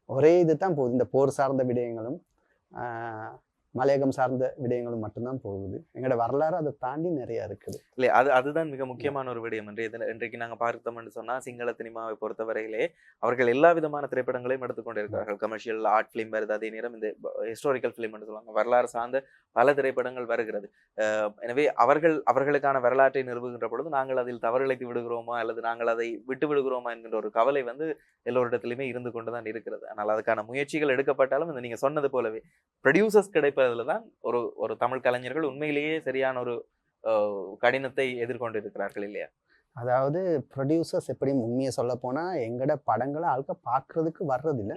ஒரே இது தான் போகுது. இந்த போர் சார்ந்த விடயங்களும் மலையகம் சார்ந்த விடயங்களும் மட்டும்தான் போகுது. எங்களோட வரலாறு அதை தாண்டி நிறைய இருக்குது. இல்லை, அதுதான் மிக முக்கியமான ஒரு விடயம். இன்றைக்கு நாங்கள் பார்த்தோம்னு சொன்னால், சிங்கள சினிமாவை பொறுத்தவரையிலே அவர்கள் எல்லா விதமான திரைப்படங்களையும் எடுத்துக்கொண்டு இருக்கிறார்கள். கமர்ஷியல் ஆர்ட் ஃபிலிம் வருது, அதே நேரம் இந்த ஹிஸ்டாரிக்கல் ஃபிலிம் என்று சொல்லுவாங்க, வரலாறு சார்ந்த பல திரைப்படங்கள் வருகிறது. எனவே அவர்களுக்கான வரலாற்றை நிறுவுகின்ற பொழுது நாங்கள் அதில் தவறிழைத்து விடுகிறோமா அல்லது நாங்கள் அதை விட்டு விடுகிறோமா என்கின்ற ஒரு கவலை வந்து எல்லோரிடத்திலுமே இருந்து கொண்டுதான் இருக்கிறது. ஆனால் அதுக்கான முயற்சிகள் எடுக்கப்பட்டாலும் இந்த நீங்க சொன்னது போலவே ப்ரொடியூசர்ஸ் கிடைப்பதில்தான் ஒரு தமிழ் கலைஞர்கள் உண்மையிலேயே சரியான ஒரு கடினத்தை எதிர்கொண்டு இருக்கிறார்கள் இல்லையா? அதாவது ப்ரொடியூசர்ஸ் எப்படி உண்மையை சொல்ல போனா எங்கட படங்களை ஆளுக்க பாக்குறதுக்கு வர்றது இல்லை.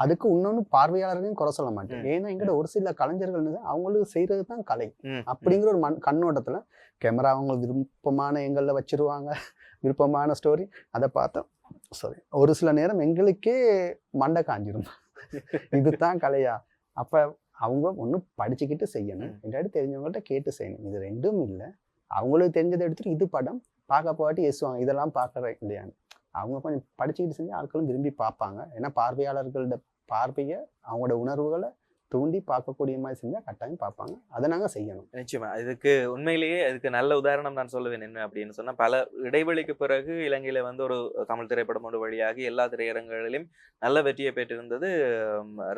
அதுக்கு இன்னொன்னு பார்வையாளர்களையும் குறை சொல்ல மாட்டேன். ஏன்னா எங்கட ஒரு சில கலைஞர்கள் அவங்களுக்கு செய்யறது தான் கலை அப்படிங்கிற ஒரு கண்ணோட்டத்துல கேமரா அவங்களுக்கு விருப்பமான எங்கள்ல வச்சிருவாங்க, விருப்பமான ஸ்டோரி அதை பார்த்தோம். சாரி, ஒரு சில நேரம் எங்களுக்கே மண்டை காஞ்சிரும், இதுதான் கலையா? அப்ப அவங்க ஒன்றும் படிச்சுக்கிட்டு செய்யணும், இல்லாட்டி தெரிஞ்சவங்கள்ட்ட கேட்டு செய்யணும். இது ரெண்டும் இல்லை. அவங்களுக்கு தெரிஞ்சதை எடுத்துட்டு இது படம் பார்க்க போகாட்டி ஏசுவாங்க, இதெல்லாம் பார்க்குற இல்லையான்னு. அவங்க கொஞ்சம் படிச்சுக்கிட்டு செஞ்சு ஆட்களும் விரும்பி பார்ப்பாங்க. ஏன்னா பார்வையாளர்களோட பார்வையை அவங்களோட உணர்வுகளை தூண்டி பார்க்கக்கூடிய மாதிரி செஞ்சால் கட்டாயம் பார்ப்பாங்க. அதை நாங்கள் செய்யணும். நிச்சயமா. இதுக்கு நல்ல உதாரணம் நான் சொல்லுவேன். என்ன அப்படின்னு சொன்னா, பல இடைவெளிக்கு பிறகு இலங்கையில வந்து ஒரு தமிழ் திரைப்படம் ஒன்று வழியாகி எல்லா திரையரங்குகளிலும் நல்ல வெற்றியை பெற்றிருந்தது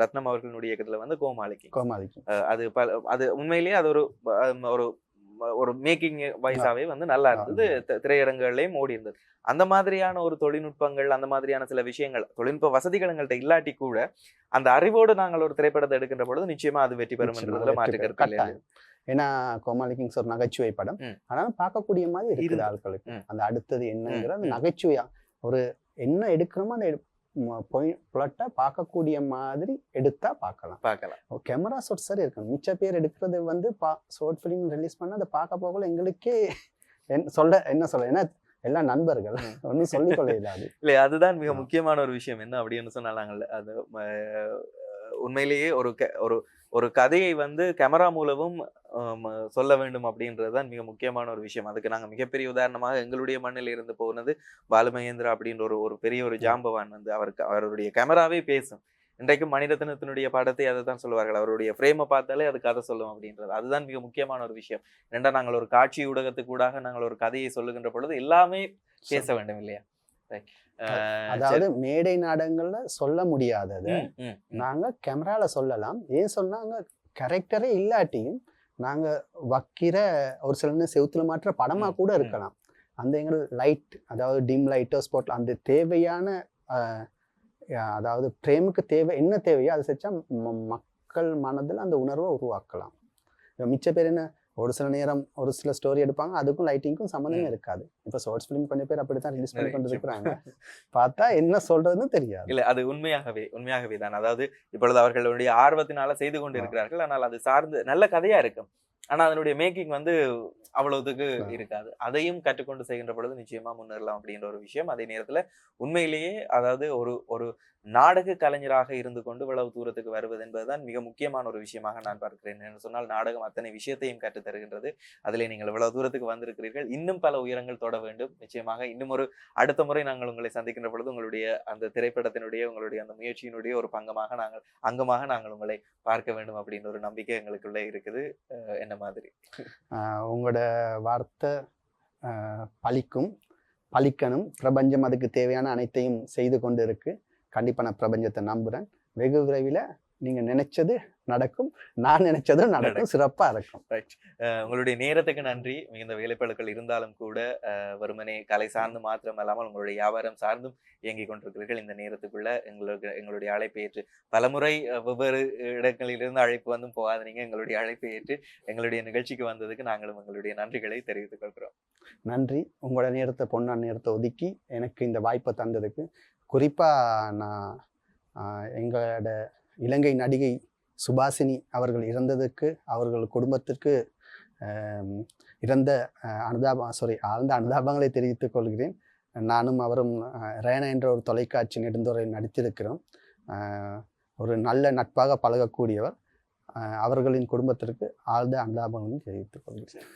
ரத்னம் அவர்களுடைய இயக்கத்துல வந்து கோமாளிக்கு. அது உண்மையிலேயே அது ஒரு மேக்கிங் வைஸாவே வந்து நல்லா இருந்தது, திரையரங்குகளையும் ஓடி இருந்தது. அந்த மாதிரியான ஒரு தொழில்நுட்பங்கள், அந்த மாதிரியான சில விஷயங்கள், தொழில்நுட்ப வசதிகள் எங்கள்கிட்ட இல்லாட்டி கூட அந்த அறிவோடு நாங்கள் ஒரு திரைப்படத்தை எடுக்கின்ற பொழுது நிச்சயமா அது வெற்றி பெறும் என்றதுல மாற்று கருத்து இல்லை. ஏன்னா கோமாளி கிங்ஸ் ஒரு நகைச்சுவை படம், ஆனாலும் பார்க்கக்கூடிய மாதிரி இருக்குது ஆட்களுக்கு. அந்த அடுத்தது என்னங்கிற அந்த நகைச்சுவையா ஒரு என்ன எடுக்கிறோமோ அந்த புலட்டை பார்க்கக்கூடிய மாதிரி எடுத்தா பார்க்கலாம். கேமரா ஷாட் சரி இருக்கணும். மிச்ச பேர் எடுக்கிறது வந்து ஷார்ட் ஃபிலிம் ரிலீஸ் பண்ண அதை பார்க்க போகல எங்களுக்கே என்ன சொல்ல, ஏன்னா எல்லாம் நண்பர்கள், ஒன்றும் சொல்லிக்கொள்ள இல்லாது. இல்லை, அதுதான் மிக முக்கியமான ஒரு விஷயம். என்ன அப்படின்னு சொன்னாங்க, அது உண்மையிலேயே ஒரு கதையை வந்து கேமரா மூலமும் சொல்ல வேண்டும் அப்படின்றதுதான் மிக முக்கியமான ஒரு விஷயம். அதுக்கு நாங்கள் மிகப்பெரிய உதாரணமாக எங்களுடைய மண்ணில் இருந்து போனது பாலுமகேந்திரா அப்படின்ற ஒரு பெரிய ஒரு ஜாம்பவான் வந்து அவருடைய கேமராவே பேசும். இன்றைக்கும் மணிரத்னத்தினுடைய படத்தை அதை தான் சொல்லுவார்கள், அவருடைய ஃப்ரேமை பார்த்தாலே அது கதை சொல்லும் அப்படின்றது. அதுதான் மிக முக்கியமான ஒரு விஷயம். ஏன்னா நாங்கள் ஒரு காட்சி ஊடகத்துக்கூடாக நாங்கள் ஒரு கதையை சொல்லுகின்ற பொழுது எல்லாமே பேச வேண்டும் இல்லையா? அதாவது மேடை நாடகங்கள்ல சொல்ல முடியாதது நாங்க கேமரால சொல்லலாம். ஏன் சொன்னாங்க, கேரக்டரே இல்லாட்டியும் நாங்கள் வைக்கிற ஒரு சில செவுத்துல மாற்ற படமாக கூட இருக்கலாம். அந்த எங்கள் லைட், அதாவது டிம் லைட்டோ ஸ்பாட், அந்த தேவையான அதாவது பிரேமுக்கு தேவை என்ன தேவையோ அதை செஞ்சா மக்கள் மனதில் அந்த உணர்வை உருவாக்கலாம். மிச்ச பேர் என்ன, ஒரு சில நேரம் ஒரு சில ஸ்டோரி எடுப்பாங்க, அதுக்கும் லைட்டிங்க்கும் சம்மந்தமே இருக்காது. இப்போ ஷார்ட்ஸ் ஃபிலிம் கொஞ்சம் பேர் அப்படித்தான் ரிலீஸ் பண்ணி கொண்டு இருக்கிறாங்க. பார்த்தா என்ன சொல்றதுன்னு தெரியாது. இல்ல, அது உண்மையாகவே தான். அதாவது இப்பொழுது அவர்களுடைய ஆர்வத்தினால செய்து கொண்டு இருக்கிறார்கள். ஆனால் அது சார்ந்து நல்ல கதையா இருக்கும். ஆனா அதனுடைய மேக்கிங் வந்து அவ்வளவுக்கு இருக்காது. அதையும் கற்றுக்கொண்டு செய்கின்ற பொழுது நிச்சயமா முன்னேறலாம் அப்படின்ற ஒரு விஷயம். அதே நேரத்துல உண்மையிலேயே அதாவது ஒரு ஒரு நாடக கலைஞராக இருந்து கொண்டு இவ்வளவு தூரத்துக்கு வருவது என்பதுதான் மிக முக்கியமான ஒரு விஷயமாக நான் பார்க்கிறேன். என்று சொன்னால் நாடகம் அத்தனை விஷயத்தையும் கற்றுத் தருகின்றது. அதிலே நீங்கள் இவ்வளவு தூரத்துக்கு வந்திருக்கிறீர்கள். இன்னும் பல உயரங்கள் தொட வேண்டும். நிச்சயமாக இன்னும் ஒரு அடுத்த முறை நாங்கள் உங்களை சந்திக்கின்ற பொழுது உங்களுடைய அந்த திரைப்படத்தினுடைய உங்களுடைய அந்த முயற்சியினுடைய ஒரு அங்கமாக நாங்கள் உங்களை பார்க்க வேண்டும் அப்படின்ற ஒரு நம்பிக்கை எங்களுக்குள்ளே இருக்குது. என்ன மாதிரி உங்களோட வார்த்தை பலிக்கணும். பிரபஞ்சம் அதுக்கு தேவையான அனைத்தையும் செய்து கொண்டு இருக்கு. கண்டிப்பா நான் பிரபஞ்சத்தை நம்புறேன். வெகு விரைவில் நீங்க நினைச்சது நடக்கும், நான் நினைச்சதும் நடக்கும், சிறப்பா இருக்கும். உங்களுடைய நேரத்துக்கு நன்றி. மிகுந்த வேலைப்பளுக்கள் இருந்தாலும் கூட வெறுமனே கலை சார்ந்து மாத்திரம் அல்லாமல் உங்களுடைய வியாபாரம் சார்ந்தும் இயங்கிக் கொண்டிருக்கிறீர்கள். இந்த நேரத்துக்குள்ள எங்களுடைய அழைப்பை ஏற்று பலமுறை வெவ்வேறு இடங்களிலிருந்து அழைப்பு வந்தும் போகாதீங்க. எங்களுடைய அழைப்பை ஏற்று எங்களுடைய நிகழ்ச்சிக்கு வந்ததுக்கு நாங்களும் எங்களுடைய நன்றிகளை தெரிவித்துக் கொள்கிறோம். நன்றி. உங்களோட நேரத்தை, பொன்னான நேரத்தை ஒதுக்கி எனக்கு இந்த வாய்ப்பை தந்ததுக்கு. குறிப்பா நான் எங்களோட இலங்கை நடிகை சுபாசினி அவர்கள் இறந்ததுக்கு, அவர்கள் குடும்பத்திற்கு ஆழ்ந்த அனுதாபங்களை தெரிவித்துக் கொள்கிறேன். நானும் அவரும் ரேனா என்ற ஒரு தொலைக்காட்சி நெடுந்துறையில் நடித்திருக்கிறோம். ஒரு நல்ல நட்பாக பழகக்கூடியவர். அவர்களின் குடும்பத்திற்கு ஆழ்ந்த அனுதாபங்களும் தெரிவித்துக் கொள்கிறேன்.